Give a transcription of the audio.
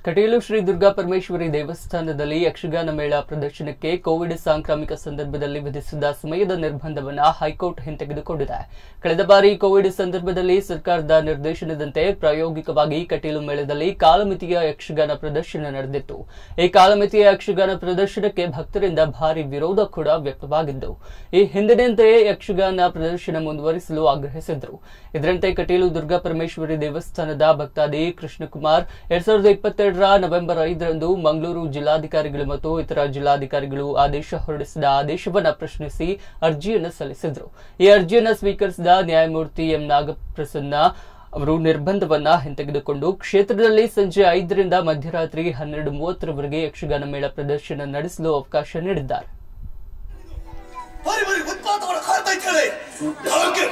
ಕಟೀಲು ಶ್ರೀ ದುರ್ಗಾ ಪರಮೇಶ್ವರಿ ದೇವಸ್ಥಾನದಲ್ಲಿ ಯಕ್ಷಗಾನ ಮೇಳ ಪ್ರದರ್ಶನಕ್ಕೆ ಕೋವಿಡ್ ಸಾಂಕ್ರಾಮಿಕ ಸಂದರ್ಭದಲ್ಲಿ ವಿಧಿಸಿದ್ದ ಸಮಯದ ನಿರ್ಬಂಧವನ್ನು ಹೈಕೋರ್ಟ್ ಹಿಂತೆಗೆದುಕೊಂಡಿದೆ. ಕಳೆದ ಬಾರಿ ಕೋವಿಡ್ ಸಂದರ್ಭದಲ್ಲಿ ಸರ್ಕಾರದ ನಿರ್ದೇಶನದಂತೆ ಪ್ರಾಯೋಗಿಕವಾಗಿ ಕಟೀಲು ಮೇಳದಲ್ಲಿ ಕಾಲಮಿತಿಯ ಯಕ್ಷಗಾನ ಪ್ರದರ್ಶನ ನಡೆದಿತ್ತು. ಈ ಕಾಲಮಿತಿಯ ಯಕ್ಷಗಾನ ಪ್ರದರ್ಶನಕ್ಕೆ ಭಕ್ತರಿಂದ ಭಾರಿ ವಿರೋಧ ಕೂಡ ವ್ಯಕ್ತವಾಗಿದ್ದು, ಈ ಹಿಂದಿನಂತೆಯೇ ಯಕ್ಷಗಾನ ಪ್ರದರ್ಶನ ಮುಂದುವರಿಸಲು ಆಗ್ರಹಿಸಿದ್ರು. ಇದರಂತೆ ಕಟೀಲು ದುರ್ಗಾ ಪರಮೇಶ್ವರಿ ದೇವಸ್ಥಾನದ ಭಕ್ತಾದಿ ಕೃಷ್ಣಕುಮಾರ್ 2022 ನವೆಂಬರ್ 5ರಂದು ಮಂಗಳೂರು ಜಿಲ್ಲಾಧಿಕಾರಿಗಳು ಮತ್ತು ಇತರ ಜಿಲ್ಲಾಧಿಕಾರಿಗಳು ಆದೇಶ ಹೊರಡಿಸಿದ ಆದೇಶವನ್ನು ಪ್ರಶ್ನಿಸಿ ಅರ್ಜಿಯನ್ನು ಸಲ್ಲಿಸಿದರು. ಈ ಅರ್ಜಿಯನ್ನು ಸ್ವೀಕರಿಸಿದ ನ್ಯಾಯಮೂರ್ತಿ ಎಂ ನಾಗಪ್ರಸನ್ನ ಅವರು ನಿರ್ಬಂಧವನ್ನ ಹಿಂತೆಗೆದುಕೊಂಡು ಕ್ಷೇತ್ರದಲ್ಲಿ ಸಂಜೆ 5ರಿಂದ ಮಧ್ಯರಾತ್ರಿ 12:30ರವರೆಗೆ ಯಕ್ಷಗಾನ ಮೇಳ ಪ್ರದರ್ಶನ ನಡೆಸಲು ಅವಕಾಶ ನೀಡಿದ್ದಾರೆ. ಯಾಕೆ